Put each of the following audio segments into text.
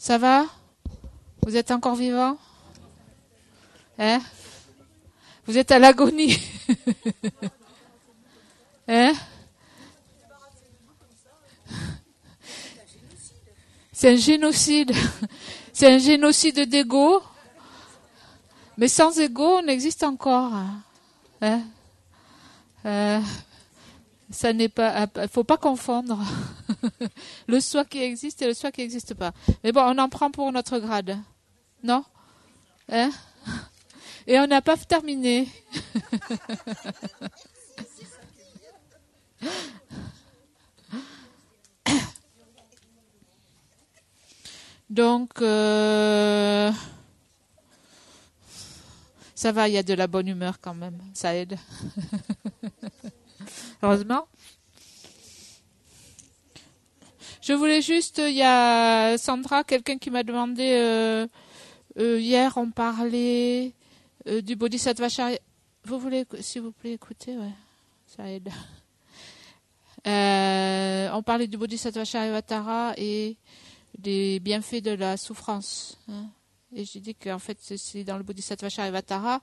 Ça va? Vous êtes encore vivant? Hein? Vous êtes à l'agonie? Hein? C'est un génocide. C'est un génocide d'ego. Mais sans ego, on existe encore. Hein? Ça n'est pas, faut pas confondre le soi qui existe et le soi qui n'existe pas. Mais bon, on en prend pour notre grade, non? Hein? Et on n'a pas terminé. Donc, ça va, il y a de la bonne humeur quand même, ça aide. Heureusement. Je voulais juste, il y a Sandra, quelqu'un qui m'a demandé, hier on parlait du Bodhisattva Chari. Vous voulez, s'il vous plaît, écouter, ouais, ça aide. On parlait du Bodhisattva Charivatara et des bienfaits de la souffrance. Hein. Et j'ai dit qu'en fait, c'est dans le Bodhisattva Charivatara,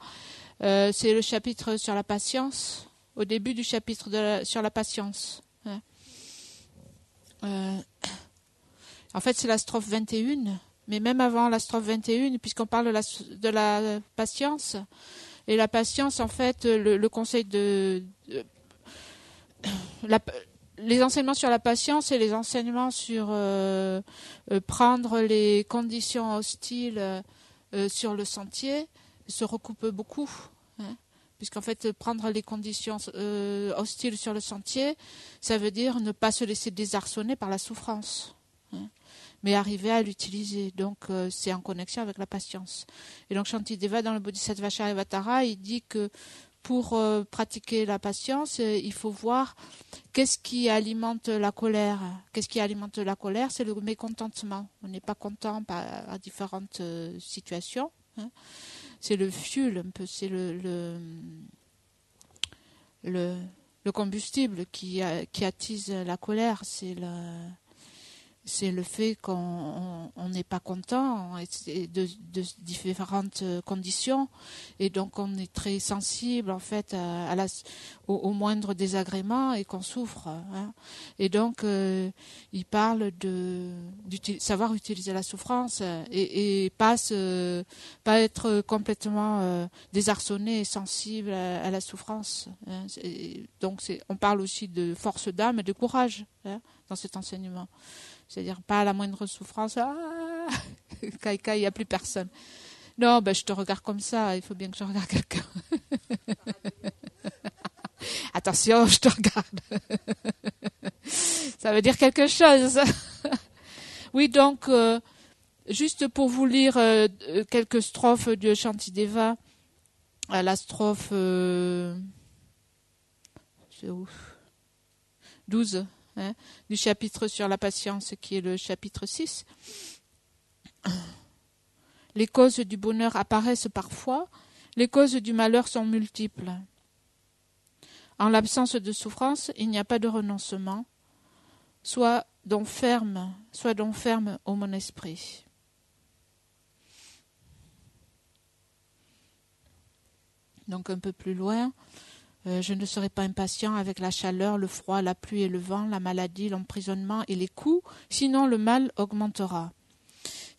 c'est le chapitre sur la patience, au début du chapitre sur la patience. Hein. En fait, c'est la strophe 21, mais même avant la strophe 21, puisqu'on parle de la patience, et la patience, en fait, le conseil les enseignements sur la patience et les enseignements sur prendre les conditions hostiles sur le sentier se recoupent beaucoup. Hein, puisqu'en fait, prendre les conditions hostiles sur le sentier, ça veut dire ne pas se laisser désarçonner par la souffrance. Hein, mais arriver à l'utiliser. Donc, c'est en connexion avec la patience. Et donc, Shantideva, dans le Bodhisattva Charivatara, il dit que pour pratiquer la patience, il faut voir qu'est-ce qui alimente la colère. Qu'est-ce qui alimente la colère? C'est le mécontentement. On n'est pas content à différentes situations. Hein. C'est le fuel, un peu, c'est le combustible qui attise la colère. C'est le fait qu'on n'est pas content de différentes conditions et donc on est très sensible en fait au moindre désagrément et qu'on souffre. Hein. Et donc il parle de savoir utiliser la souffrance et pas être complètement désarçonné et sensible à la souffrance. Hein. Donc on parle aussi de force d'âme et de courage, hein, dans cet enseignement. C'est-à-dire pas à la moindre souffrance, il n'y a plus personne. Non, je te regarde comme ça, il faut bien que je regarde quelqu'un. Attention, je te regarde. Ça veut dire quelque chose. Oui, donc, juste pour vous lire quelques strophes de Shantideva, à la strophe c'est où 12. Hein, du chapitre sur la patience qui est le chapitre 6. Les causes du bonheur apparaissent parfois, les causes du malheur sont multiples. En l'absence de souffrance, il n'y a pas de renoncement. Sois donc ferme ô mon esprit. Donc un peu plus loin. Je ne serai pas impatient avec la chaleur, le froid, la pluie et le vent, la maladie, l'emprisonnement et les coups, sinon le mal augmentera.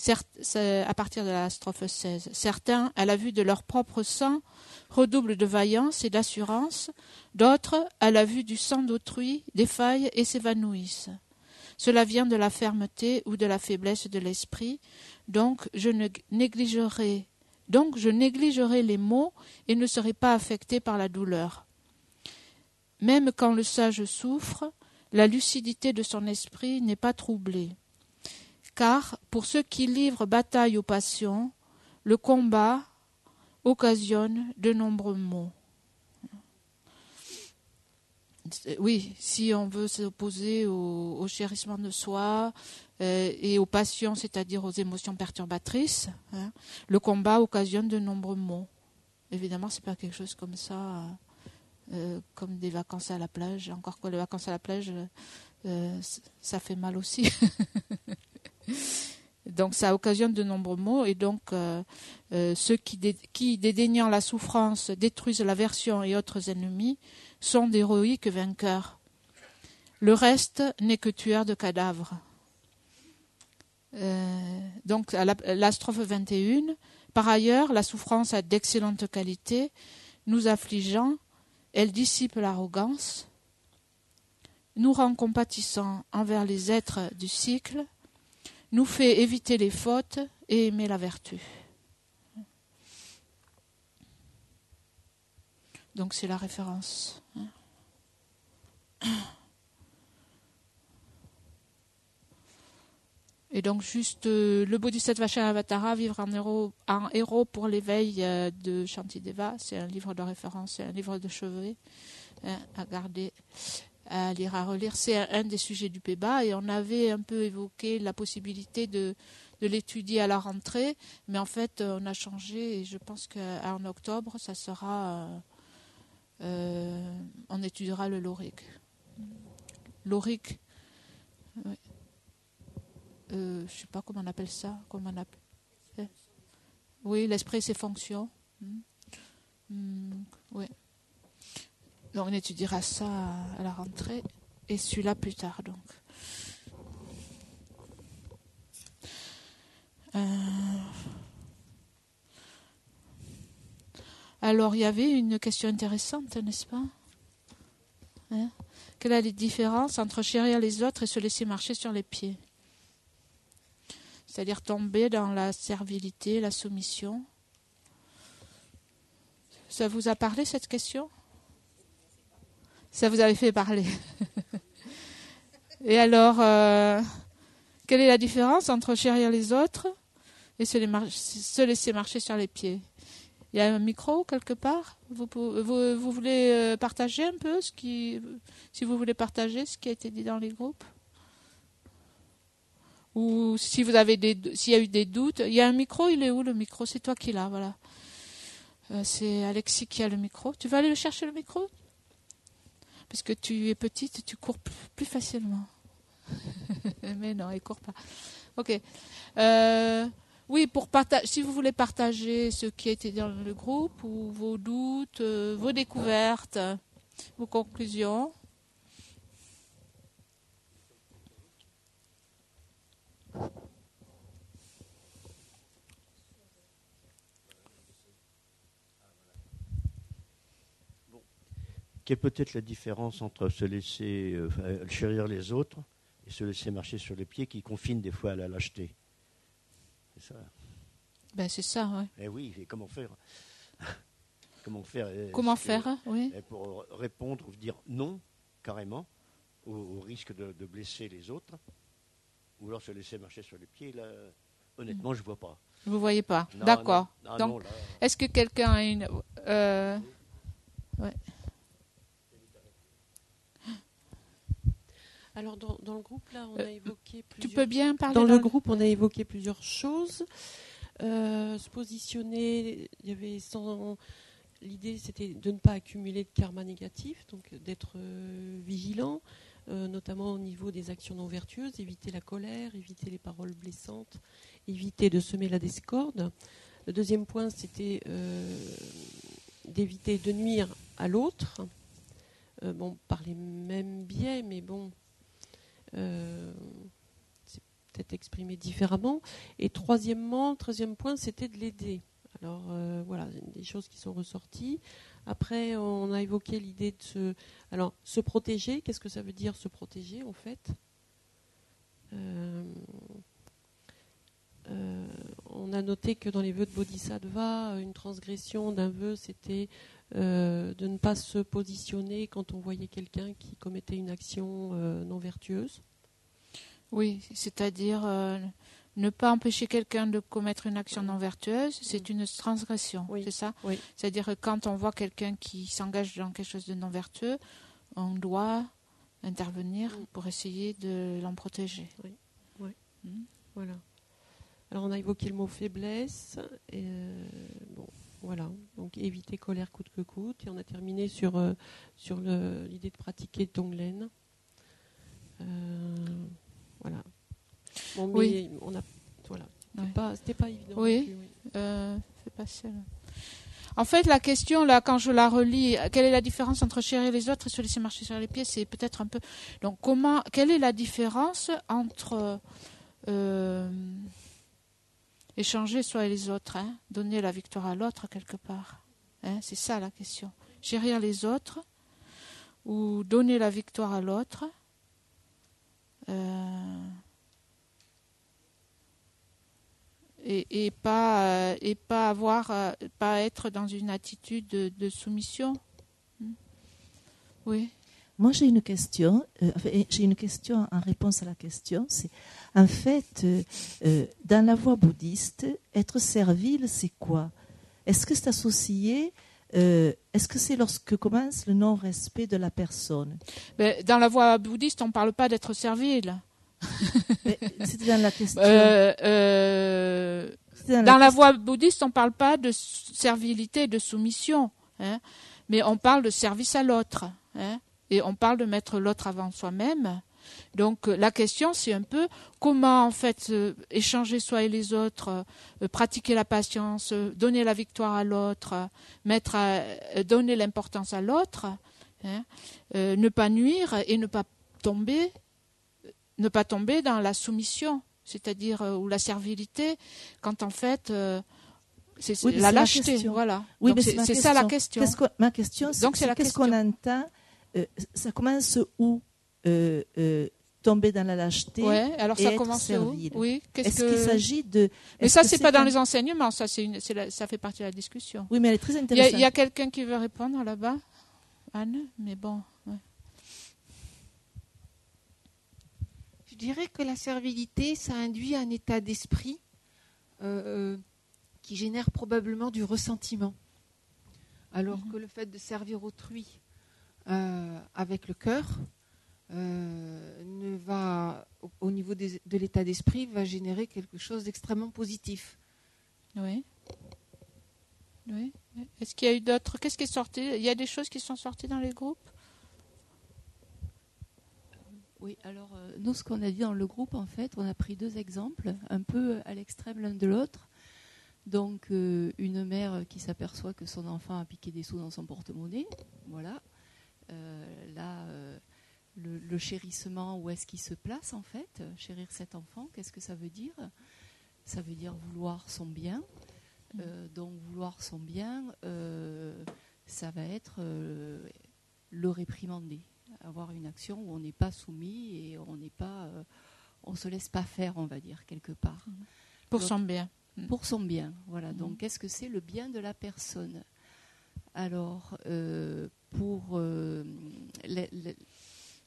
À partir de la strophe 16. Certains, à la vue de leur propre sang, redoublent de vaillance et d'assurance, d'autres, à la vue du sang d'autrui, défaillent et s'évanouissent. Cela vient de la fermeté ou de la faiblesse de l'esprit, donc je négligerai les maux et ne serai pas affecté par la douleur. Même quand le sage souffre, la lucidité de son esprit n'est pas troublée. Car, pour ceux qui livrent bataille aux passions, le combat occasionne de nombreux maux. Oui, si on veut s'opposer au chérissement de soi et aux passions, c'est-à-dire aux émotions perturbatrices, hein, le combat occasionne de nombreux maux. Évidemment, c'est pas quelque chose comme ça... comme des vacances à la plage, encore que les vacances à la plage, ça fait mal aussi. Donc ça occasionne de nombreux maux, et donc ceux qui, dédaignant la souffrance, détruisent l'aversion et autres ennemis, sont d'héroïques vainqueurs. Le reste n'est que tueur de cadavres. Donc à la strophe 21, par ailleurs, la souffrance a d'excellentes qualités, nous affligeant, elle dissipe l'arrogance, nous rend compatissants envers les êtres du cycle, nous fait éviter les fautes et aimer la vertu. Donc c'est la référence. Et donc juste le Bodhisattva Charyavatara, vivre en héros pour l'éveil de Shantideva, c'est un livre de référence, c'est un livre de chevet à garder, à lire, à relire. C'est un des sujets du Péba, et on avait un peu évoqué la possibilité de l'étudier à la rentrée, mais en fait on a changé, et je pense qu'en octobre ça sera on étudiera le Lorik. Lorik, oui. Je ne sais pas comment on appelle ça. Oui, l'esprit et ses fonctions. Oui. Donc on étudiera ça à la rentrée, et celui-là plus tard. Donc. Alors il y avait une question intéressante, n'est-ce pas? Quelle est la différence entre chérir les autres et se laisser marcher sur les pieds? C'est-à-dire tomber dans la servilité, la soumission. Ça vous a parlé, cette question? Ça vous avait fait parler. Et alors, quelle est la différence entre chérir les autres et se laisser marcher sur les pieds? Il y a un micro quelque part? Vous voulez partager un peu si vous voulez partager ce qui a été dit dans les groupes? Ou si vous avez s'il y a eu des doutes, il y a un micro, il est où le micro? C'est toi qui l'as, voilà. C'est Alexis qui a le micro. Tu vas aller le chercher, le micro? Parce que tu es petite, tu cours plus facilement. Mais non, il court pas. Ok. Oui, si vous voulez partager ce qui a été dans le groupe, ou vos doutes, vos découvertes, vos conclusions. Quelle peut être la différence entre se laisser chérir les autres et se laisser marcher sur les pieds, qui confine des fois à la lâcheté? C'est ça. Ben c'est ça, oui. Eh oui, et comment faire? Comment faire, oui. Pour répondre ou dire non, carrément, au risque de blesser les autres, ou alors se laisser marcher sur les pieds, là, honnêtement, je ne vois pas. Vous ne voyez pas? Non, d'accord. Non, donc, non, là... est-ce que quelqu'un a une... ouais. Alors dans le groupe là, on a évoqué plusieurs... Tu peux bien parler dans le groupe, on a évoqué plusieurs choses. Se positionner, il y avait l'idée c'était de ne pas accumuler de karma négatif, donc d'être vigilant, notamment au niveau des actions non vertueuses, éviter la colère, éviter les paroles blessantes, éviter de semer la discorde. Le deuxième point, c'était d'éviter de nuire à l'autre, par les mêmes biais, mais bon, c'est peut-être exprimé différemment. Et troisième point, c'était de l'aider. Alors voilà, des choses qui sont ressorties. Après, on a évoqué l'idée de se protéger. Qu'est-ce que ça veut dire se protéger en fait? On a noté que dans les vœux de Bodhisattva, une transgression d'un vœu, c'était de ne pas se positionner quand on voyait quelqu'un qui commettait une action non vertueuse. Oui, c'est-à-dire ne pas empêcher quelqu'un de commettre une action non vertueuse, c'est une transgression, oui. C'est ça? Oui. C'est-à-dire que quand on voit quelqu'un qui s'engage dans quelque chose de non vertueux, on doit intervenir pour essayer de l'en protéger. Oui. Voilà. Alors on a évoqué le mot faiblesse, et voilà, donc éviter colère coûte que coûte, et on a terminé sur l'idée de pratiquer Tonglen. Voilà. Bon, mais oui. voilà. c'était pas évident. Oui. non plus, oui. C'est pas celle. En fait, la question, là, quand je la relis, quelle est la différence entre chérir les autres et se laisser marcher sur les pieds, c'est peut-être un peu... Donc, quelle est la différence entre échanger soi et les autres, hein, donner la victoire à l'autre quelque part, hein, c'est ça la question. Chérir les autres ou donner la victoire à l'autre, et pas être dans une attitude de soumission. Oui. Moi, j'ai une question. J'ai une question en réponse à la question. C'est en fait, dans la voie bouddhiste, être servile, c'est quoi? Est-ce que c'est associé? Est-ce que c'est lorsque commence le non-respect de la personne? Dans la voie bouddhiste, on ne parle pas d'être servile. C'était dans la question. Dans la voie bouddhiste, on ne parle pas de servilité, de soumission, hein, mais on parle de service à l'autre, hein, et on parle de mettre l'autre avant soi-même. Donc la question, c'est un peu comment en fait échanger soi et les autres, pratiquer la patience, donner la victoire à l'autre, donner l'importance à l'autre, hein, ne pas nuire et ne pas tomber dans la soumission, c'est-à-dire ou la servilité, quand en fait c'est la lâcheté, voilà. Oui, donc c'est ça la question. Ma question, c'est qu'est-ce qu'on entend? Ça commence où tomber dans la lâcheté? Ouais, alors ça et commence servile. où? Oui, Est-ce qu'il s'agit de... Mais ça, c'est pas dans les enseignements, ça fait partie de la discussion. Oui, mais elle est très intéressante. Il y a quelqu'un qui veut répondre là-bas, Anne, mais bon. Ouais. Je dirais que la servilité, ça induit un état d'esprit qui génère probablement du ressentiment. Alors que le fait de servir autrui avec le cœur, au niveau de l'état d'esprit, va générer quelque chose d'extrêmement positif. Oui. Oui. Est-ce qu'il y a eu d'autres? Qu'est-ce qui est sorti? Il y a des choses qui sont sorties dans les groupes? Oui, alors nous, ce qu'on a dit dans le groupe, en fait, on a pris 2 exemples, un peu à l'extrême l'un de l'autre. Donc, une mère qui s'aperçoit que son enfant a piqué des sous dans son porte-monnaie, voilà. Le chérissement, où est-ce qu'il se place, en fait? Chérir cet enfant, qu'est-ce que ça veut dire? Ça veut dire vouloir son bien. Donc, vouloir son bien, ça va être le réprimander. Avoir une action où on n'est pas soumis et on se laisse pas faire, on va dire, quelque part. Pour son bien. Pour son bien, voilà. Donc, qu'est-ce que c'est le bien de la personne? Alors, pour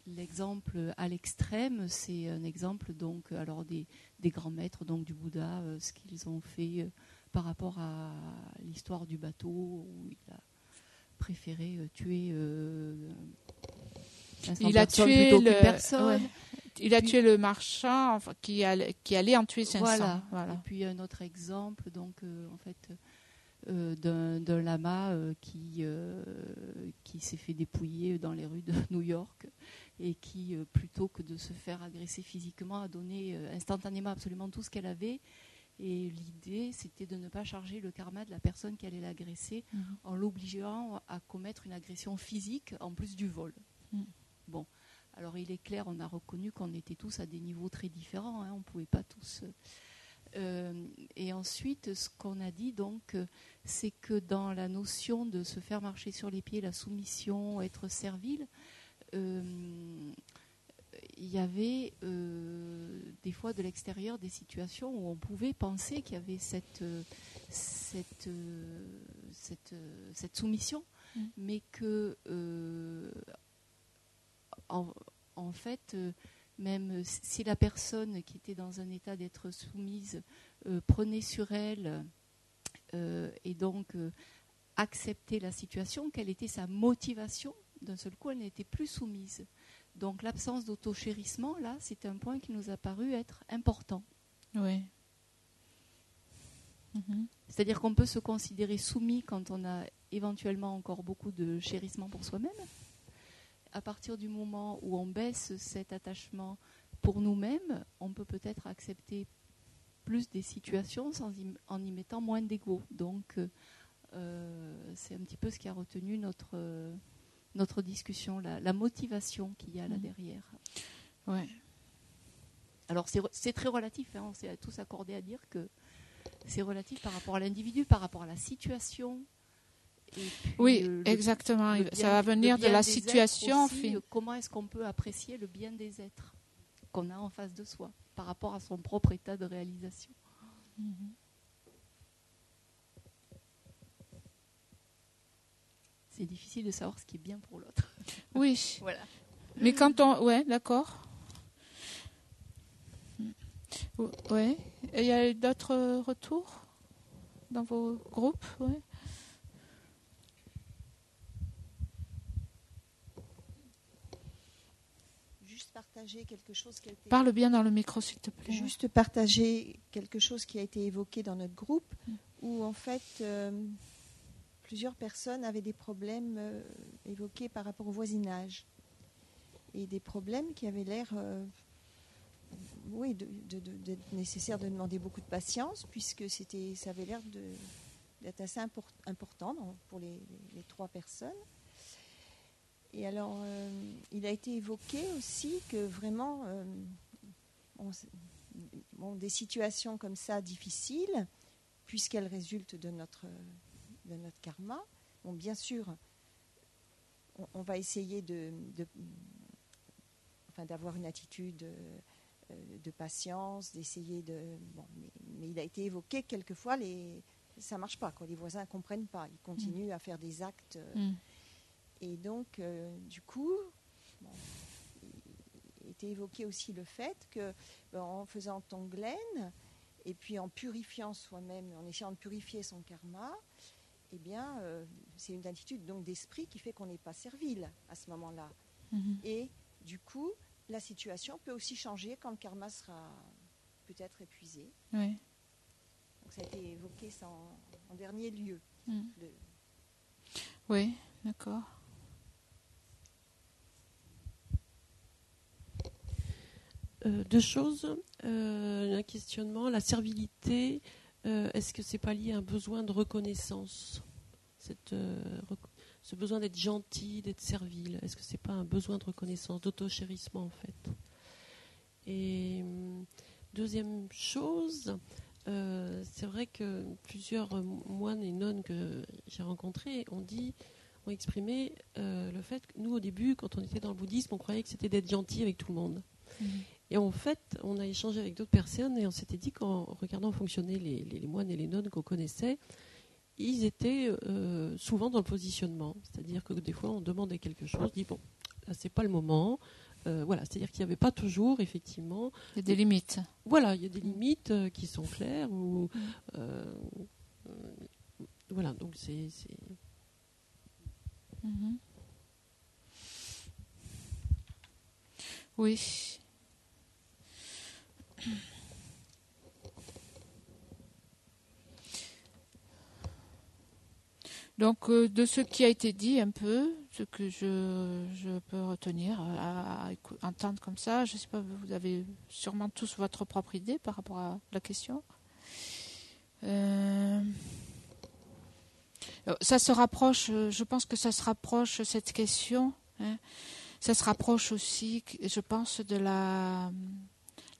l'exemple à l'extrême, c'est un exemple donc alors des grands maîtres donc du Bouddha, ce qu'ils ont fait par rapport à l'histoire du bateau où il a préféré tuer. Il a tué personne. Ouais. Il a tué le marchand qui allait en tuer 500. Voilà. Et puis un autre exemple donc en fait d'un lama qui s'est fait dépouiller dans les rues de New York et qui plutôt que de se faire agresser physiquement a donné instantanément absolument tout ce qu'elle avait. Et l'idée, c'était de ne pas charger le karma de la personne qui allait l'agresser en l'obligeant à commettre une agression physique en plus du vol. Bon, alors il est clair, on a reconnu qu'on était tous à des niveaux très différents, hein, on ne pouvait pas tous... et ensuite, ce qu'on a dit, donc, c'est que dans la notion de se faire marcher sur les pieds, la soumission, être servile, il y avait des fois de l'extérieur des situations où on pouvait penser qu'il y avait cette soumission, mais que en fait, même si la personne qui était dans un état d'être soumise prenait sur elle et donc acceptait la situation, quelle était sa motivation, d'un seul coup, elle n'était plus soumise. Donc l'absence d'autochérissement, là, c'est un point qui nous a paru être important. Oui. C'est-à-dire qu'on peut se considérer soumis quand on a éventuellement encore beaucoup de chérissement pour soi-même. À partir du moment où on baisse cet attachement pour nous-mêmes, on peut peut-être accepter plus des situations en y mettant moins d'ego. Donc, c'est un petit peu ce qui a retenu notre discussion, la motivation qu'il y a là derrière. Ouais. Alors, c'est très relatif, hein, on s'est tous accordés à dire que c'est relatif par rapport à l'individu, par rapport à la situation. Et puis, Oui, exactement. Ça va venir de la situation. Aussi, comment est-ce qu'on peut apprécier le bien des êtres qu'on a en face de soi par rapport à son propre état de réalisation. C'est difficile de savoir ce qui est bien pour l'autre. Oui. Voilà. Mais quand on... Ouais, d'accord. Ouais. Et il y a d'autres retours dans vos groupes? Ouais. Partager quelque chose qui a été... Parle bien dans le micro, s'il te plaît. Juste partager quelque chose qui a été évoqué dans notre groupe, où en fait plusieurs personnes avaient des problèmes évoqués par rapport au voisinage, et des problèmes qui avaient l'air d'être nécessaire de demander beaucoup de patience, puisque ça avait l'air d'être assez important pour les 3 personnes. Et alors, il a été évoqué aussi que vraiment, des situations comme ça difficiles, puisqu'elles résultent de notre karma, bon, bien sûr, on va essayer d'avoir une attitude de patience, d'essayer de... Bon, mais il a été évoqué que quelquefois, ça ne marche pas, quoi. Les voisins ne comprennent pas, ils continuent à faire des actes... Et donc, du coup, il était évoqué aussi le fait que, en faisant tonglen, et puis en purifiant soi-même, en essayant de purifier son karma, eh bien, c'est une attitude donc d'esprit qui fait qu'on n'est pas servile à ce moment-là. Et du coup, la situation peut aussi changer quand le karma sera peut-être épuisé. Oui. Donc, ça a été évoqué ça en dernier lieu. Oui, d'accord. 2 choses. Un questionnement, la servilité, est-ce que c'est pas lié à un besoin de reconnaissance, ce besoin d'être gentil, d'être servile, est-ce que c'est pas un besoin de reconnaissance, d'auto-chérissement en fait? Et deuxième chose, c'est vrai que plusieurs moines et nonnes que j'ai rencontrés ont exprimé le fait que nous, au début, quand on était dans le bouddhisme, on croyait que c'était d'être gentil avec tout le monde. Et en fait, on a échangé avec d'autres personnes et on s'était dit qu'en regardant fonctionner les moines et les nonnes qu'on connaissait, ils étaient souvent dans le positionnement. C'est-à-dire que des fois, on demandait quelque chose, on dit bon, là, c'est pas le moment. Voilà, c'est-à-dire qu'il n'y avait pas toujours, effectivement... Il y a des limites. Voilà, il y a des limites qui sont claires. Voilà, donc c'est... Oui. Donc, de ce qui a été dit un peu, ce que je peux retenir, à entendre comme ça, je ne sais pas, vous avez sûrement tous votre propre idée par rapport à la question. Ça se rapproche, je pense que ça se rapproche, cette question, hein, ça se rapproche aussi, je pense, de la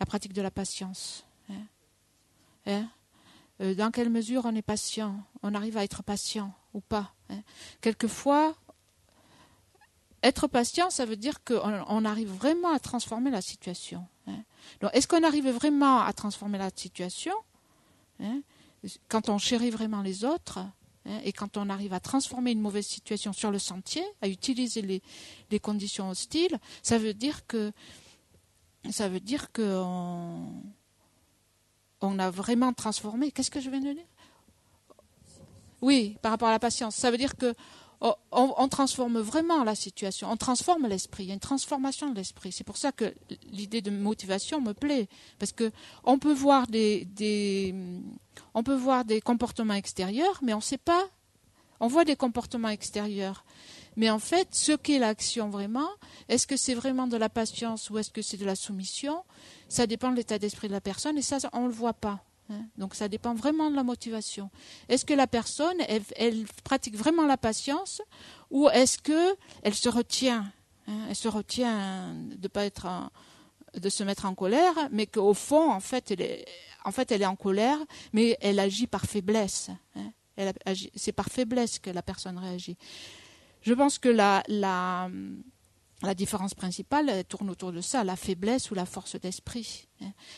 pratique de la patience. Dans quelle mesure on est patient, on arrive à être patient ou pas. Quelquefois, être patient, ça veut dire qu'on arrive vraiment à transformer la situation. Donc, est-ce qu'on arrive vraiment à transformer la situation quand on chérit vraiment les autres et quand on arrive à transformer une mauvaise situation sur le sentier, à utiliser les conditions hostiles, ça veut dire que on a vraiment transformé. Qu'est-ce que je viens de dire? Oui, par rapport à la patience. Ça veut dire que on transforme vraiment la situation, on transforme l'esprit, il y a une transformation de l'esprit. C'est pour ça que l'idée de motivation me plaît, parce que on peut voir des comportements extérieurs, mais on ne sait pas. On voit des comportements extérieurs, mais en fait, ce qu'est l'action vraiment, est-ce que c'est vraiment de la patience ou est-ce que c'est de la soumission? Ça dépend de l'état d'esprit de la personne, et ça, on ne le voit pas. hein. Donc ça dépend vraiment de la motivation. Est-ce que la personne, elle pratique vraiment la patience, ou est-ce qu'elle se retient, hein, elle se retient de se mettre en colère, mais qu'au fond, en fait, elle est en colère, mais elle agit par faiblesse, hein. C'est par faiblesse que la personne réagit. Je pense que la différence principale tourne autour de ça, la faiblesse ou la force d'esprit.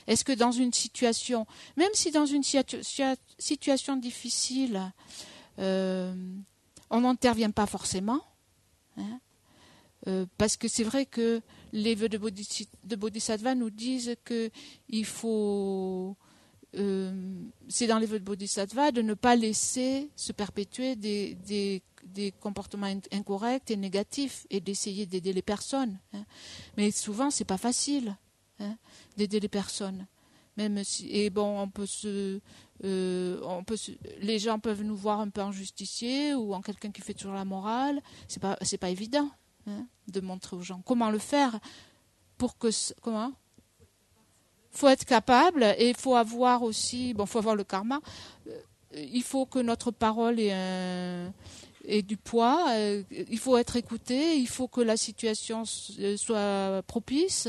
Est-ce que dans une situation, même si dans une situation difficile, on n'intervient pas forcément, hein, parce que c'est vrai que les vœux de Bodhisattva nous disent qu'il faut... c'est dans les vœux de Bodhisattva de ne pas laisser se perpétuer des comportements incorrects et négatifs et d'essayer d'aider les personnes, hein. Mais souvent c'est pas facile, hein, d'aider les personnes. Même si, et bon, les gens peuvent nous voir un peu en justicier ou en quelqu'un qui fait toujours la morale. C'est pas évident, hein, de montrer aux gens comment le faire pour que comment. Faut être capable, et il faut avoir aussi, faut avoir le karma. Il faut que notre parole ait du poids. Il faut être écouté. Il faut que la situation soit propice.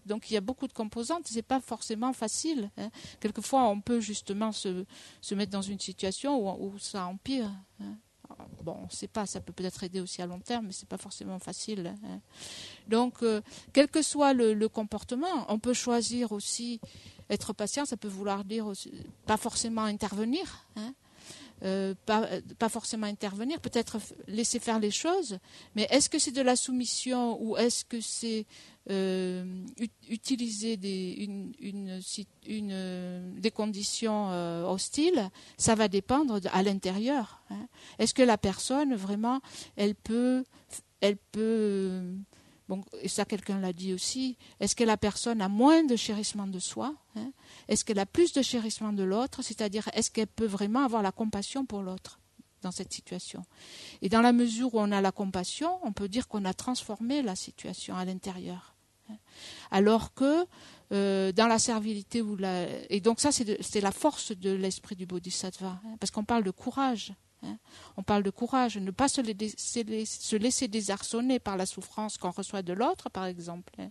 Donc il y a beaucoup de composantes. C'est pas forcément facile, hein. Quelquefois, on peut justement se mettre dans une situation où ça empire, hein. Bon, on ne sait pas, ça peut peut-être aider aussi à long terme, mais ce n'est pas forcément facile, hein. Donc, quel que soit le comportement, on peut choisir aussi être patient, ça peut vouloir dire aussi, pas forcément intervenir, hein, pas forcément intervenir, peut-être laisser faire les choses, mais est-ce que c'est de la soumission ou est-ce que c'est utiliser des conditions hostiles? Ça va dépendre à l'intérieur, hein. Est-ce que la personne vraiment elle peut bon, et ça quelqu'un l'a dit aussi, est-ce que la personne a moins de chérissement de soi, hein? Est-ce qu'elle a plus de chérissement de l'autre, c'est-à-dire est-ce qu'elle peut vraiment avoir la compassion pour l'autre dans cette situation? Et dans la mesure où on a la compassion, on peut dire qu'on a transformé la situation à l'intérieur, hein. Alors que dans la servilité et donc ça c'est la force de l'esprit du bodhisattva, hein, parce qu'on parle de courage, hein. On parle de courage, ne pas se laisser désarçonner par la souffrance qu'on reçoit de l'autre, par exemple, hein.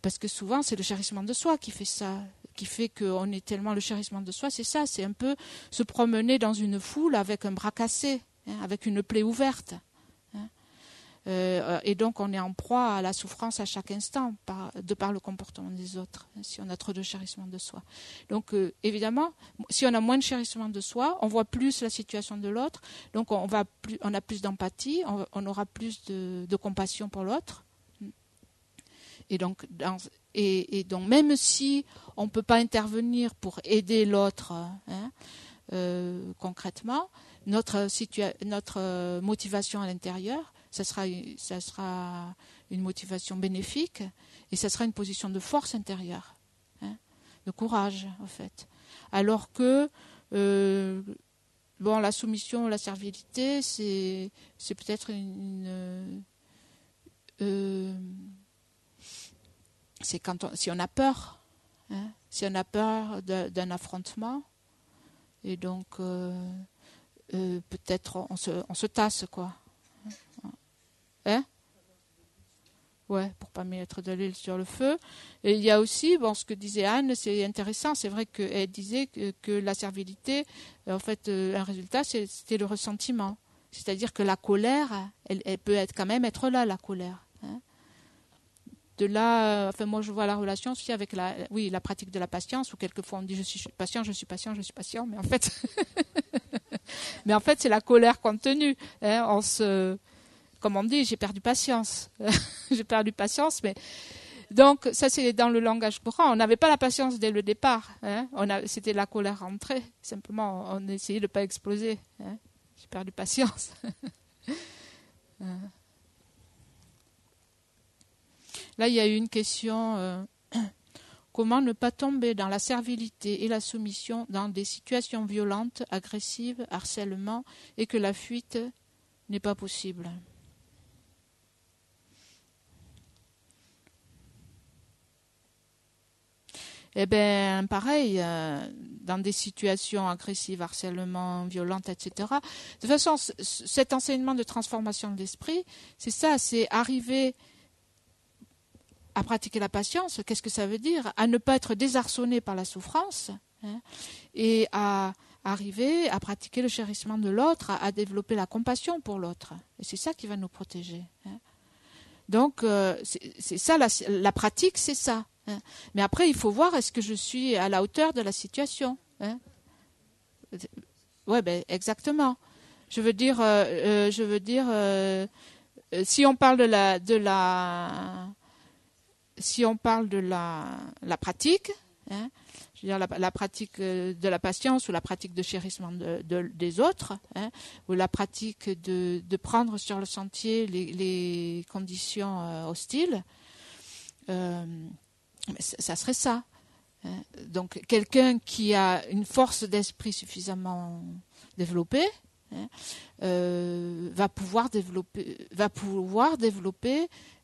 Parce que souvent c'est le chérissement de soi qui fait ça, qui fait qu'on est tellement... Le chérissement de soi, c'est ça, c'est un peu se promener dans une foule avec un bras cassé, hein, avec une plaie ouverte, hein. Et donc on est en proie à la souffrance à chaque instant de par le comportement des autres, hein, si on a trop de chérissement de soi. Donc évidemment, si on a moins de chérissement de soi, on voit plus la situation de l'autre, donc on a plus d'empathie, on aura plus de compassion pour l'autre. Et donc même si on ne peut pas intervenir pour aider l'autre, hein, concrètement, notre motivation à l'intérieur, ça sera une motivation bénéfique et ça sera une position de force intérieure, hein, de courage en fait. Alors que la soumission, la servilité, c'est peut-être c'est si on a peur, hein, si on a peur d'un affrontement, et donc peut-être on se tasse, quoi. Hein? Ouais, pour pas mettre de l'huile sur le feu. Et il y a aussi, ce que disait Anne, c'est intéressant, c'est vrai qu'elle disait que la servilité, en fait, un résultat, c'était le ressentiment. C'est-à-dire que la colère, elle peut quand même être là, la colère, hein. De là, moi je vois la relation aussi avec la pratique de la patience, où quelquefois on dit je suis patient, mais en fait c'est la colère contenue, hein. Comme on dit, j'ai perdu patience. J'ai perdu patience, mais donc ça c'est dans le langage courant. On n'avait pas la patience dès le départ, hein. C'était la colère rentrée. Simplement, on essayait de ne pas exploser, hein. J'ai perdu patience. Là, il y a eu une question. Comment ne pas tomber dans la servilité et la soumission dans des situations violentes, agressives, harcèlement, et que la fuite n'est pas possible? Eh bien, pareil, dans des situations agressives, harcèlement, violentes, etc. De toute façon, cet enseignement de transformation de l'esprit, c'est ça, c'est arriver à pratiquer la patience. Qu'est-ce que ça veut dire? À ne pas être désarçonné par la souffrance, hein, et à arriver à pratiquer le chérissement de l'autre, à développer la compassion pour l'autre. Et c'est ça qui va nous protéger. Hein. Donc, c'est ça, la pratique, c'est ça. Hein. Mais après, il faut voir, est-ce que je suis à la hauteur de la situation, hein? Oui, ben, exactement. Je veux dire, si on parle si on parle de la pratique, hein, je veux dire la pratique de la patience ou la pratique de chérissement des autres, hein, ou la pratique de prendre sur le sentier les conditions hostiles, ça serait ça. Hein. Donc quelqu'un qui a une force d'esprit suffisamment développée, hein, va pouvoir développer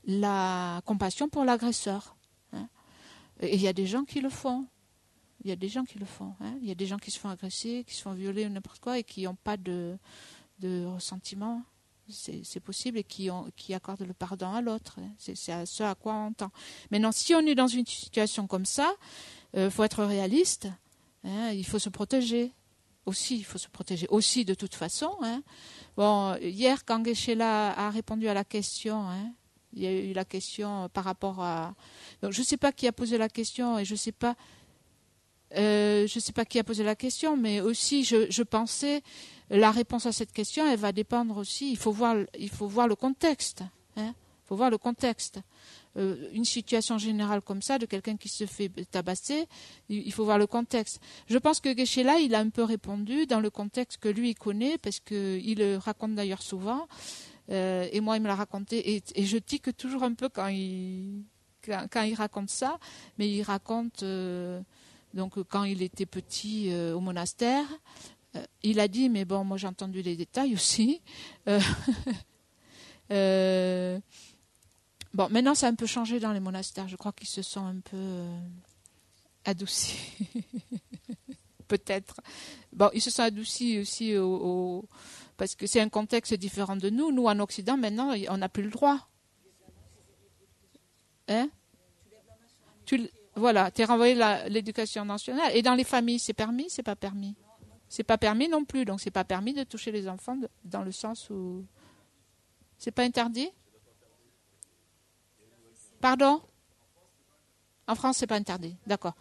la compassion pour l'agresseur. Hein. Et il y a des gens qui le font. Il y a des gens qui le font. Hein. Il y a des gens qui se font agresser, qui se font violer ou n'importe quoi et qui n'ont pas de ressentiment. C'est possible, et qui accordent le pardon à l'autre. Hein. C'est ce à quoi on tend. Maintenant, si on est dans une situation comme ça, faut être réaliste. Hein. Il faut se protéger. Il faut se protéger aussi de toute façon. Hein. Bon, hier, quand Geshe-la a répondu à la question, hein, il y a eu la question par rapport à... Donc, je ne sais pas qui a posé la question et je ne sais pas qui a posé la question, mais aussi je pensais la réponse à cette question, elle va dépendre aussi. Il faut voir le contexte. Hein. Il faut voir le contexte. Une situation générale comme ça, de quelqu'un qui se fait tabasser, il faut voir le contexte. Je pense que Geshe-la, il a un peu répondu dans le contexte que lui il connaît, parce qu'il le raconte d'ailleurs souvent, et moi il me l'a raconté, et je tique toujours un peu quand il raconte ça, mais il raconte donc quand il était petit au monastère, il a dit, mais bon, moi j'ai entendu les détails aussi. Bon, maintenant, ça a un peu changé dans les monastères. Je crois qu'ils se sont un peu adoucis. Peut-être. Bon, ils se sont adoucis aussi parce que c'est un contexte différent de nous. Nous, en Occident, maintenant, on n'a plus le droit. Hein? Voilà, tu es renvoyé l'éducation nationale. Et dans les familles, c'est permis, c'est pas permis? C'est pas permis non plus. Donc, c'est pas permis de toucher les enfants dans le sens où... C'est pas interdit? Pardon? En France, c'est pas interdit. D'accord.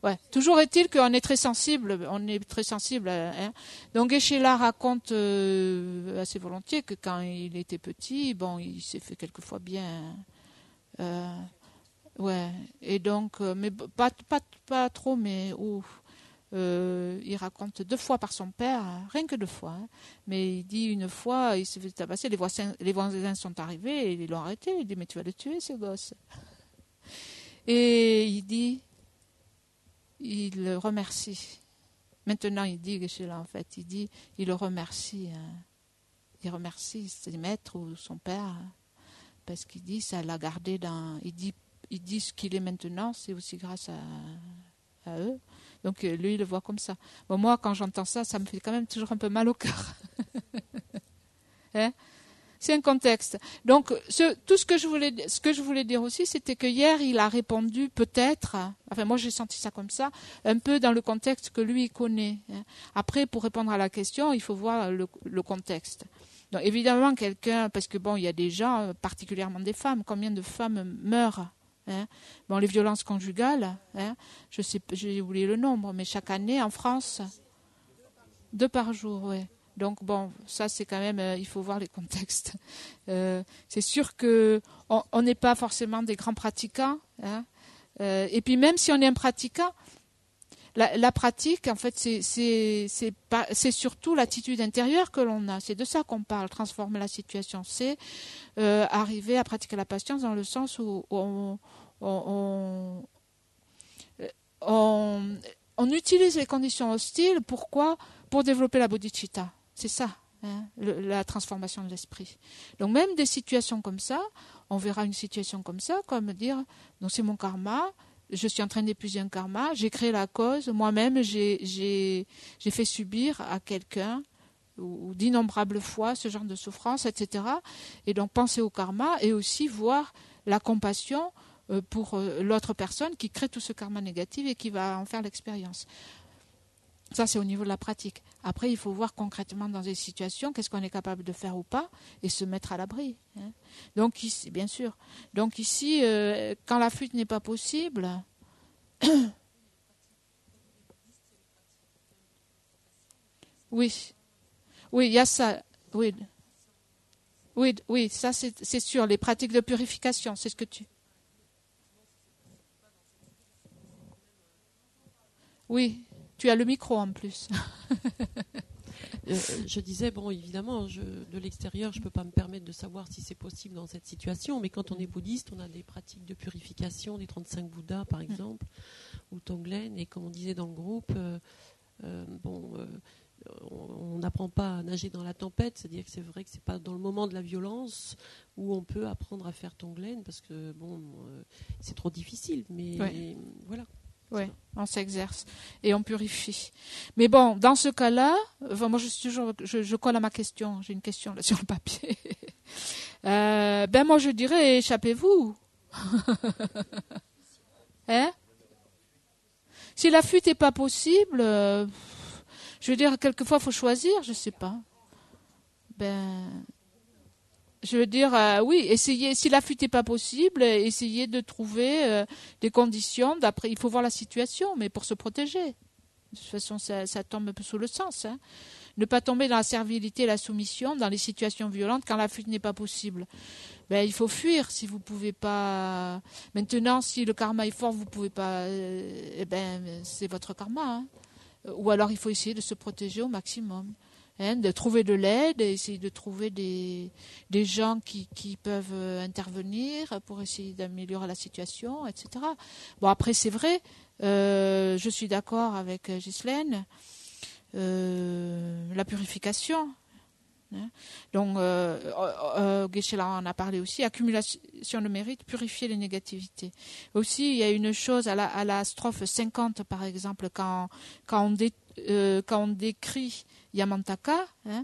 Ouais. Toujours est-il qu'on est très sensible. On est très sensible. Hein. Donc Geshe-la raconte assez volontiers que quand il était petit, bon, il s'est fait quelquefois bien. Ouais. Et donc, mais pas trop, mais il raconte 2 fois par son père, rien que 2 fois. Hein. Mais il dit une fois, il s'est fait tabasser, les voisins sont arrivés et ils l'ont arrêté. Il dit, mais tu vas le tuer, ce gosse. Et il dit, il le remercie. Maintenant, il dit, Geshe-la, en fait, il le remercie. Hein. Il remercie ses maîtres ou son père, parce qu'il dit, ça l'a gardé dans... Il dit ce qu'il est maintenant, c'est aussi grâce à eux. Donc lui, il le voit comme ça. Bon, moi, quand j'entends ça, ça me fait quand même toujours un peu mal au cœur. Hein? C'est un contexte. Donc, tout ce que je voulais dire aussi, c'était que hier, il a répondu peut-être, enfin moi j'ai senti ça comme ça, un peu dans le contexte que lui il connaît. Hein. Après, pour répondre à la question, il faut voir le contexte. Donc évidemment, parce que bon, il y a des gens, particulièrement des femmes, combien de femmes meurent? Hein. Bon, les violences conjugales, hein, je sais, j'ai oublié le nombre, mais chaque année en France, 2 par jour, ouais. Donc bon, ça c'est quand même, il faut voir les contextes. C'est sûr que on n'est pas forcément des grands pratiquants, hein. Et puis même si on est un pratiquant, la pratique, en fait, c'est surtout l'attitude intérieure que l'on a. C'est de ça qu'on parle, transformer la situation. C'est arriver à pratiquer la patience dans le sens où on utilise les conditions hostiles. Pourquoi? Pour développer la bodhicitta. C'est ça, hein, la transformation de l'esprit. Donc même des situations comme ça, on verra une situation comme ça, comme dire, non, c'est mon karma, je suis en train d'épuiser un karma, j'ai créé la cause, moi-même j'ai fait subir à quelqu'un ou d'innombrables fois ce genre de souffrance, etc. Et donc penser au karma et aussi voir la compassion pour l'autre personne qui crée tout ce karma négatif et qui va en faire l'expérience. Ça, c'est au niveau de la pratique. Après, il faut voir concrètement dans des situations qu'est-ce qu'on est capable de faire ou pas et se mettre à l'abri. Hein. Donc, ici, bien sûr. Donc ici, quand la fuite n'est pas possible... Oui, oui, il y a ça. Oui, oui, oui, ça c'est sûr. Les pratiques de purification, c'est ce que tu... Oui, tu as le micro en plus. Je disais, bon, évidemment, de l'extérieur, je ne peux pas me permettre de savoir si c'est possible dans cette situation, mais quand on est bouddhiste, on a des pratiques de purification, des 35 Bouddhas, par exemple, ou Tonglen, et comme on disait dans le groupe, on n'apprend pas à nager dans la tempête, c'est-à-dire que c'est vrai que c'est pas dans le moment de la violence où on peut apprendre à faire Tonglen, parce que, c'est trop difficile, mais voilà. Oui, on s'exerce et on purifie. Mais bon, dans ce cas-là, moi je colle à ma question. J'ai une question là sur le papier. Moi je dirais échappez-vous. Hein? Si la fuite n'est pas possible, je veux dire quelquefois il faut choisir, je sais pas. Je veux dire, oui, essayez, si la fuite n'est pas possible, essayez de trouver des conditions. D'après, il faut voir la situation, mais pour se protéger. De toute façon, ça tombe un peu sous le sens. Hein. Ne pas tomber dans la servilité et la soumission, dans les situations violentes, quand la fuite n'est pas possible. Il faut fuir si vous ne pouvez pas. Maintenant, si le karma est fort, vous ne pouvez pas. C'est votre karma. Hein. Ou alors, il faut essayer de se protéger au maximum. De trouver de l'aide, essayer de trouver des gens qui peuvent intervenir pour essayer d'améliorer la situation, etc. Bon, après, c'est vrai, je suis d'accord avec Ghislaine, la purification. Hein. Donc, Geshe-la en a parlé aussi, accumulation de mérite, purifier les négativités. Aussi, il y a une chose, à la strophe 50, par exemple, quand on décrit Yamantaka, hein,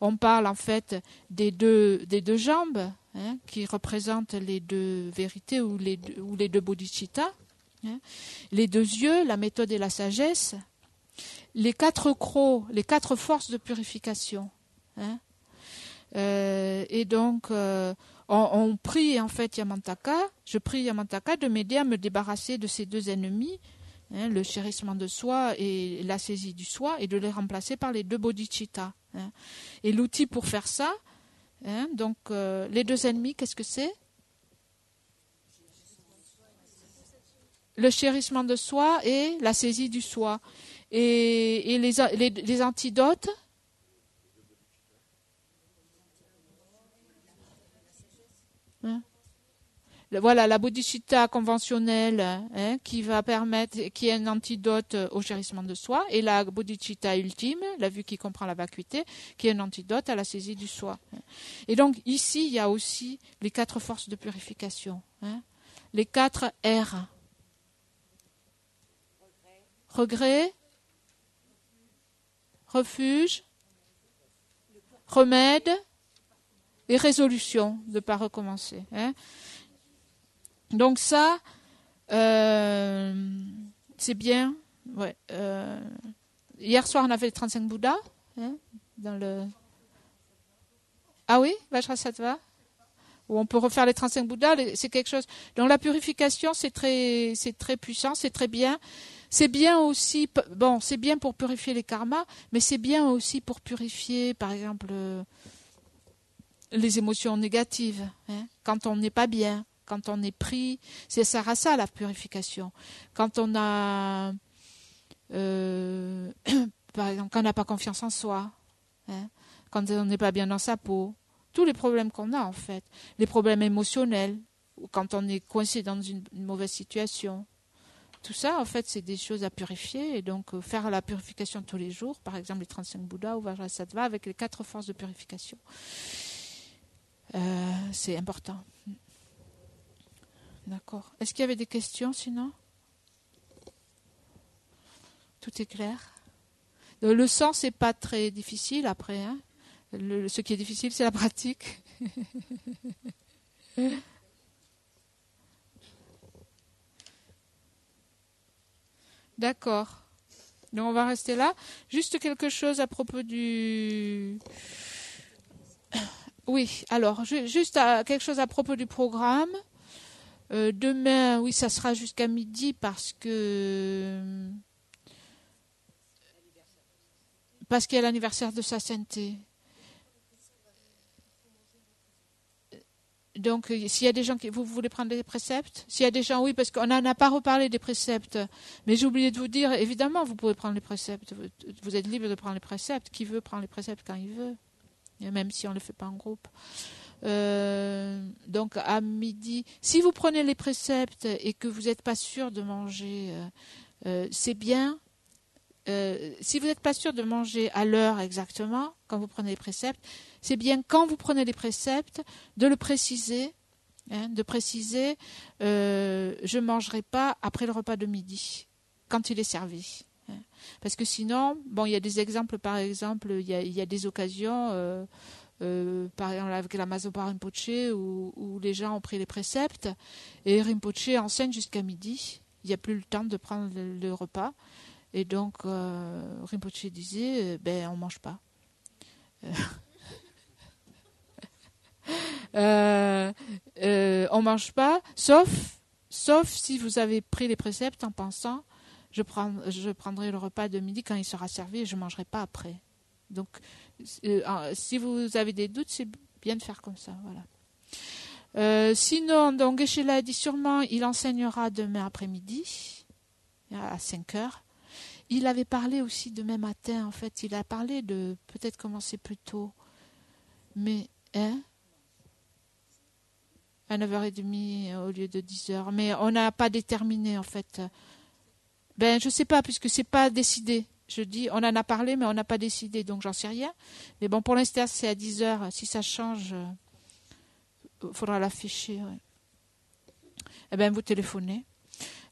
on parle en fait des deux jambes, hein, qui représentent les deux vérités ou les deux bodhicittas, hein, les deux yeux, la méthode et la sagesse, les 4 crocs, les 4 forces de purification. Hein. Et donc, on prie en fait Yamantaka, je prie Yamantaka de m'aider à me débarrasser de ces 2 ennemis, hein, le chérissement de soi et la saisie du soi, et de les remplacer par les 2 bodhicittas. Hein. Et l'outil pour faire ça, hein, donc les 2 ennemis, qu'est-ce que c'est? Le chérissement de soi et la saisie du soi. Et les antidotes? Hein? Voilà, la bodhicitta conventionnelle, hein, qui va permettre, qui est un antidote au chérissement de soi, et la bodhicitta ultime, la vue qui comprend la vacuité, qui est un antidote à la saisie du soi. Et donc ici, il y a aussi les 4 forces de purification, hein, les 4 R. Regret, refuge, remède et résolution de ne pas recommencer. Hein. Donc ça, c'est bien. Ouais. Hier soir, on a fait les 35 Bouddhas. Hein, dans le... Ah oui, Vajrasattva, où on peut refaire les 35 Bouddhas, c'est quelque chose. Donc la purification, c'est très puissant, c'est très bien. C'est bien aussi, bon, c'est bien pour purifier les karmas, mais c'est bien aussi pour purifier, par exemple, les émotions négatives. Hein, quand on n'est pas bien. Quand on est pris, c'est ça la purification. Quand on a, par exemple, quand on n'a pas confiance en soi, hein, quand on n'est pas bien dans sa peau, tous les problèmes qu'on a en fait, les problèmes émotionnels, quand on est coincé dans une mauvaise situation, tout ça en fait c'est des choses à purifier et donc faire la purification tous les jours, par exemple les 35 Bouddhas ou Vajrasattva avec les 4 forces de purification. C'est important. D'accord. Est-ce qu'il y avait des questions sinon? Tout est clair. Le sens, c'est pas très difficile après. Hein. Ce qui est difficile, c'est la pratique. D'accord. Donc on va rester là. Juste quelque chose à propos du... Oui, alors, juste quelque chose à propos du programme. Demain, oui, ça sera jusqu'à midi parce qu'il y a l'anniversaire de sa sainteté. Donc, s'il y a des gens qui... Vous voulez prendre des préceptes? S'il y a des gens, oui, parce qu'on n'en a pas reparlé des préceptes. Mais j'ai oublié de vous dire, évidemment, vous pouvez prendre les préceptes. Vous êtes libre de prendre les préceptes. Qui veut prendre les préceptes quand il veut, même si on ne le fait pas en groupe. Donc, à midi, si vous prenez les préceptes et que vous n'êtes pas sûr de manger, c'est bien. Si vous n'êtes pas sûr de manger à l'heure exactement, quand vous prenez les préceptes, c'est bien quand vous prenez les préceptes de le préciser, je ne mangerai pas après le repas de midi, quand il est servi. Parce que sinon, bon, il y a des exemples, par exemple, il y a des occasions, par exemple avec la Mazopa Rinpoche, où les gens ont pris les préceptes, et Rinpoche enseigne jusqu'à midi, il n'y a plus le temps de prendre le repas. Et donc, Rinpoche disait, on ne mange pas. On ne mange pas, sauf si vous avez pris les préceptes en pensant, je prendrai le repas de midi quand il sera servi et je ne mangerai pas après. Donc, si vous avez des doutes, c'est bien de faire comme ça. Voilà. Sinon, donc, Geshe-la a dit sûrement, il enseignera demain après-midi, à 5 heures. Il avait parlé aussi demain matin, en fait. Il a parlé de peut-être commencer plus tôt. Mais, à 9h30 au lieu de 10h. Mais on n'a pas déterminé, en fait. Je ne sais pas, puisque ce n'est pas décidé. Je dis, on en a parlé, mais on n'a pas décidé, donc j'en sais rien. Mais bon, pour l'instant, c'est à 10h. Si ça change, il faudra l'afficher. Ouais. Vous téléphonez.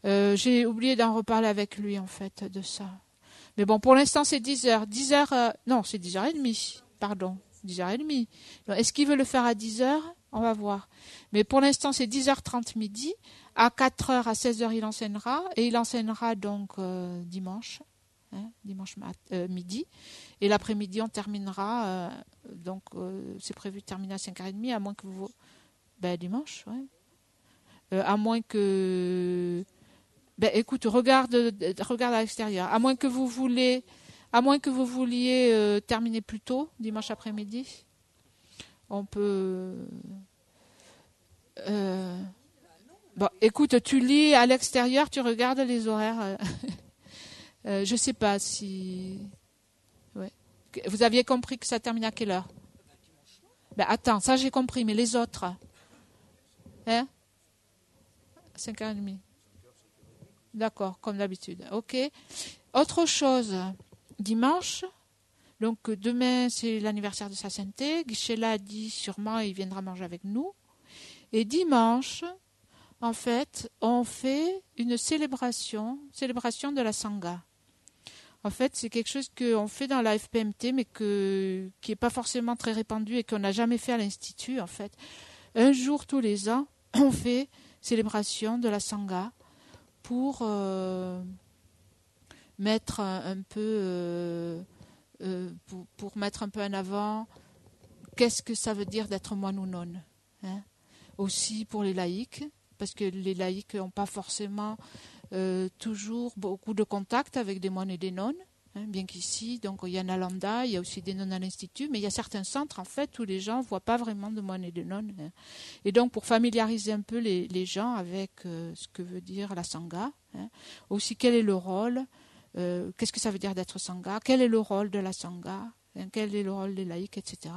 J'ai oublié d'en reparler avec lui, en fait, de ça. Mais bon, pour l'instant, c'est 10h. 10h, non, c'est 10h30, pardon. 10h30. Donc, est-ce qu'il veut le faire à 10h? On va voir. Mais pour l'instant, c'est 10h30 midi. À 4h, à 16h, il enseignera. Et il enseignera donc dimanche. Dimanche midi. Et l'après-midi, on terminera. C'est prévu de terminer à 5h30, à moins que vous... dimanche, ouais. À moins que... écoute, regarde à l'extérieur. À moins que vous vouliez terminer plus tôt, dimanche après-midi, on peut... écoute, tu lis à l'extérieur, tu regardes les horaires. Je ne sais pas si... Ouais. Vous aviez compris que ça termine à quelle heure? Attends, ça j'ai compris, mais les autres 5h30. D'accord, comme d'habitude. Ok. Autre chose, dimanche, donc demain c'est l'anniversaire de sa sainteté. Geshe-la a dit sûrement il viendra manger avec nous. Et dimanche, en fait, on fait une célébration de la Sangha. En fait, c'est quelque chose qu'on fait dans la FPMT, mais qui n'est pas forcément très répandu et qu'on n'a jamais fait à l'Institut, en fait. Un jour tous les ans, on fait célébration de la Sangha pour mettre un peu pour mettre un peu en avant qu'est-ce que ça veut dire d'être moine ou nonne. Aussi pour les laïcs, parce que les laïcs n'ont pas forcément toujours beaucoup de contact avec des moines et des nonnes. Bien qu'ici, donc il y en a Lambda, il y a aussi des nonnes à l'Institut, mais il y a certains centres en fait où les gens ne voient pas vraiment de moines et de nonnes. Et donc pour familiariser un peu les gens avec ce que veut dire la Sangha, aussi quel est le rôle, qu'est-ce que ça veut dire d'être Sangha, quel est le rôle de la Sangha, quel est le rôle des laïcs, etc.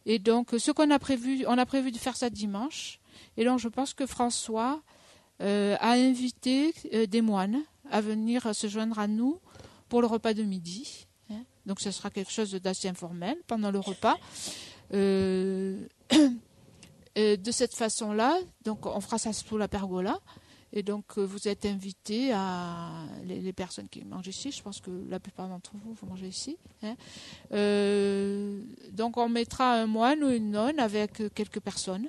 Et donc ce qu'on a prévu, on a prévu de faire ça dimanche, et donc je pense que François a invité des moines à venir se joindre à nous pour le repas de midi. Donc ce sera quelque chose d'assez informel pendant le repas. De cette façon-là, donc on fera ça sous la pergola. Et donc, vous êtes invités les personnes qui mangent ici, je pense que la plupart d'entre vous mangez ici. Hein. Donc, on mettra un moine ou une nonne avec quelques personnes.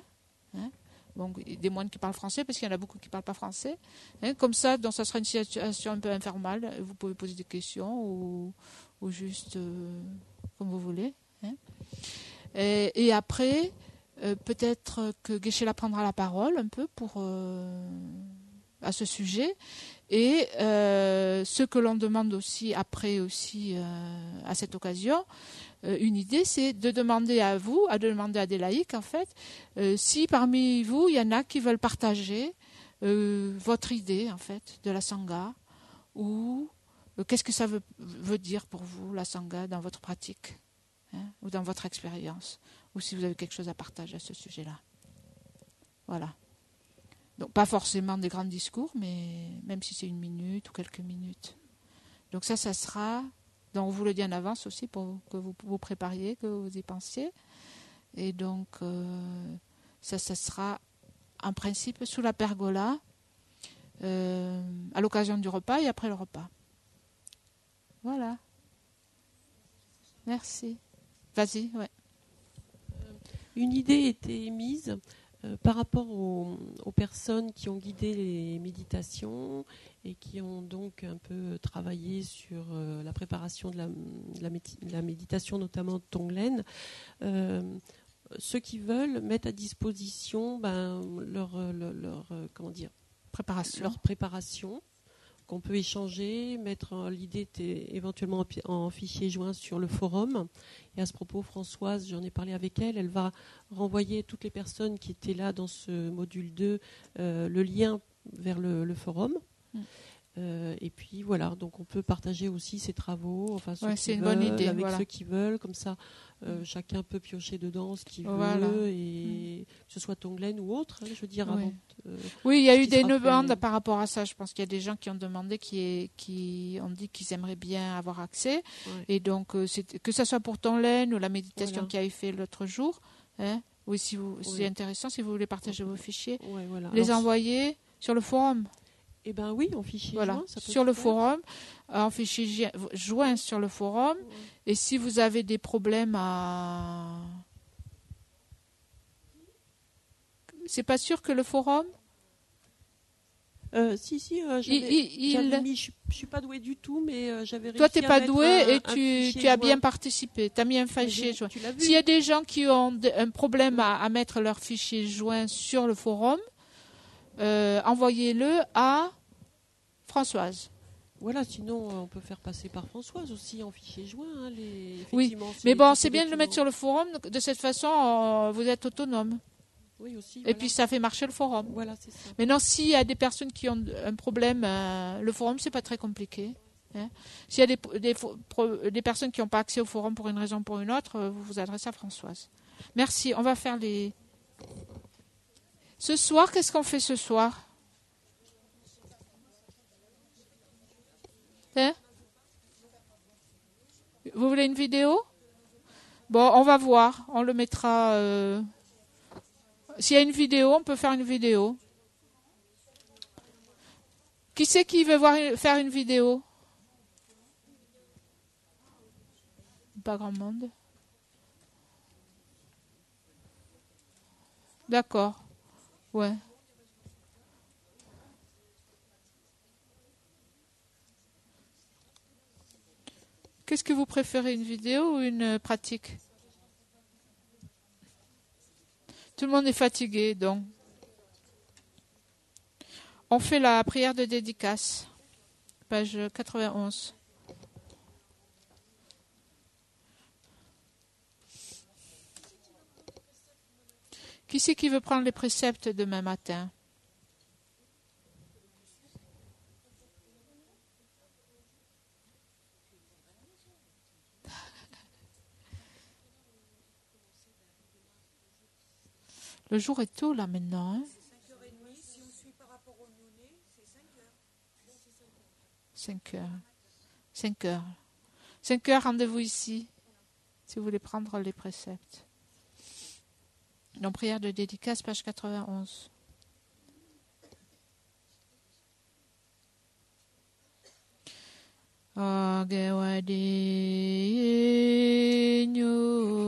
Hein. Donc, des moines qui parlent français, parce qu'il y en a beaucoup qui ne parlent pas français. Hein. Comme ça, donc, ça sera une situation un peu informelle. Vous pouvez poser des questions ou juste comme vous voulez. Hein. Et après, peut-être que Geshe-la prendra la parole un peu à ce sujet. Et ce que l'on demande aussi après aussi à cette occasion, une idée, c'est de demander à des laïcs en fait, si parmi vous il y en a qui veulent partager votre idée en fait de la Sangha, ou qu'est-ce que ça veut dire pour vous la Sangha dans votre pratique, hein, ou dans votre expérience, ou si vous avez quelque chose à partager à ce sujet-là. Voilà. Donc pas forcément des grands discours, mais même si c'est 1 minute ou quelques minutes. Donc ça sera, donc on vous le dit en avance aussi pour que vous vous prépariez, que vous y pensiez. Et donc ça sera en principe sous la pergola, à l'occasion du repas et après le repas. Voilà. Merci. Vas-y, ouais. Une idée était émise par rapport aux personnes qui ont guidé les méditations et qui ont donc un peu travaillé sur la préparation de la méditation, notamment de Tonglen. Ceux qui veulent mettre à disposition leur préparation, qu'on peut échanger, mettre l'idée était éventuellement en fichier joint sur le forum. Et à ce propos, Françoise, j'en ai parlé avec elle, elle va renvoyer toutes les personnes qui étaient là dans ce module 2 le lien vers le forum. Et puis voilà, donc on peut partager aussi ces travaux, enfin c'est une bonne idée, avec ceux qui veulent, comme ça chacun peut piocher dedans ce qu'il veut, et que ce soit Tonglen ou autre, hein, je veux dire. Oui, avant, oui, il y a eu des demandes par rapport à ça. Je pense qu'il y a des gens qui ont demandé, qui ont dit qu'ils aimeraient bien avoir accès, et donc que ça soit pour Tonglen ou la méditation qui a été faite l'autre jour. Hein, oui, c'est intéressant, si vous voulez partager vos fichiers, les envoyer sur le forum. Eh bien oui, en fichier joint, ça peut sur le forum, en fichier joint sur le forum. Et si vous avez des problèmes c'est pas sûr que le forum. J'avais mis, je suis pas douée du tout, mais j'avais réussi. Toi, t'es pas douée et tu as bien joint. participé. Tu as mis un fichier joint. S'il y a des gens qui ont un problème à mettre leur fichier joint sur le forum, envoyez-le à Françoise. Voilà, sinon on peut faire passer par Françoise aussi en fichier joint. Hein, oui, mais bon, c'est bien de le mettre sur le forum. De cette façon, vous êtes autonome. Oui, aussi. Et puis ça fait marcher le forum. Voilà, c'est ça. Maintenant, s'il y a des personnes qui ont un problème, le forum, c'est pas très compliqué. Hein. S'il y a des personnes qui n'ont pas accès au forum pour une raison ou pour une autre, vous vous adressez à Françoise. Merci. On va faire les. Ce soir, qu'est-ce qu'on fait ce soir? Hein? Vous voulez une vidéo? Bon, on va voir. On le mettra. S'il y a une vidéo, on peut faire une vidéo. Qui c'est qui veut faire une vidéo? Pas grand monde. D'accord. Ouais. Qu'est-ce que vous préférez, une vidéo ou une pratique? Tout le monde est fatigué, donc. On fait la prière de dédicace, page 91. Qui c'est qui veut prendre les préceptes demain matin? Le jour est tôt là maintenant. Hein? 5 heures. 5 heures, rendez-vous ici, si vous voulez prendre les préceptes. Donc, prière de dédicace, page 91. Agewadi nyududa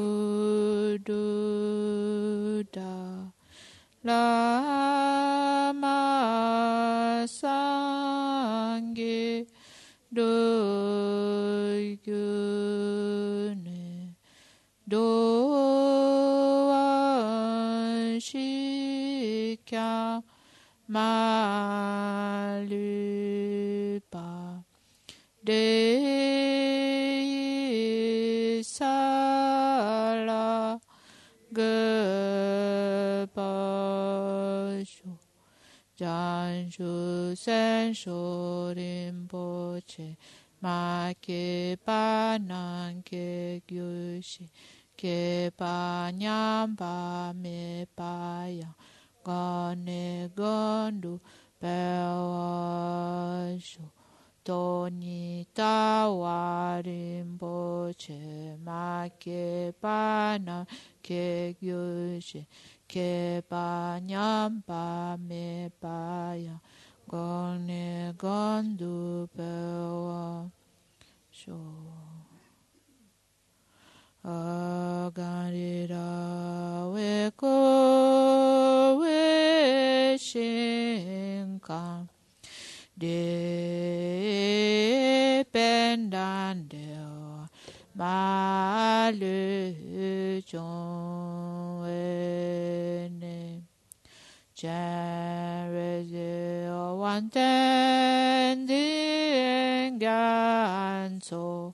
lama sange doyune doan shikya malupa de sala gepashu janshu sensho rinpoche ma ke panan ke gyushi ke panyamba me paya gane gandu pewashu Toni tawarimboche ma ke pana ke gyushe ke panyamba me paya gone gandu pewa sho agarira weko we shinkan dependandeo malu jonwene generese wantending ganso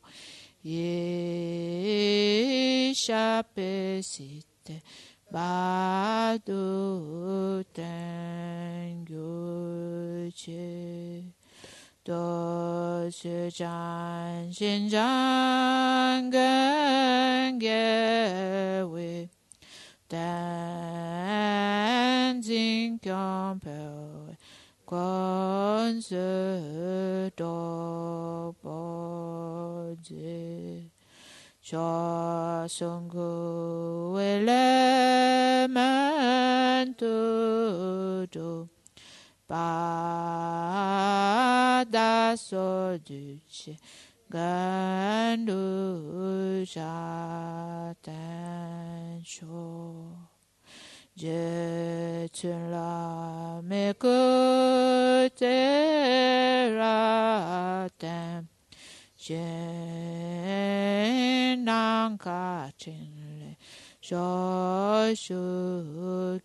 yeshapesite badu tengyuche do shi zhan xin zhan gen ge wei dan jing kyong pe wei guan shi do bo ji sha sung gu wei le man tu du ba da so du chi gan du sha tan sho je chun la me ku te ra tan je nang ka chin le sho shu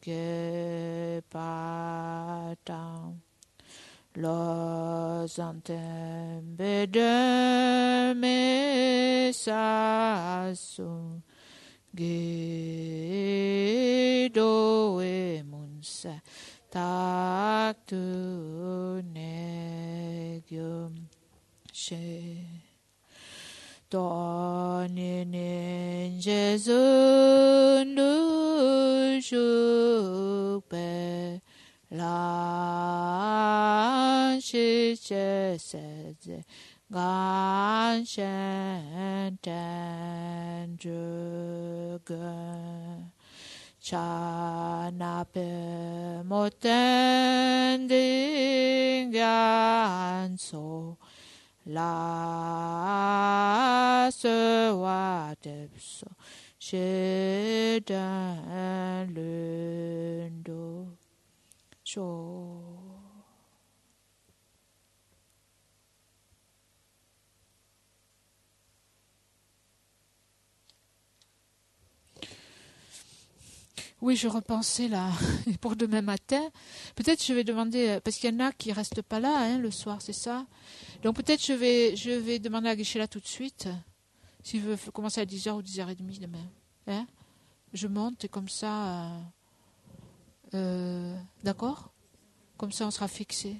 ke pa tang lo zantem bedem me sa su ge do e mun sa tak tu ne gyum she Toni ninje zundu shukpe lan shi che se ze gan shen ten zhu gen cha na pe mo ten ding gan so la se wa de so she dan lun do so Oui, je repensais là, pour demain matin. Peut-être je vais demander, parce qu'il y en a qui ne restent pas là le soir, c'est ça. Donc peut-être je vais demander à Guichet là tout de suite, s'il veut commencer à 10h ou 10h30 demain. Hein, je monte et comme ça, d'accord ? Comme ça on sera fixé.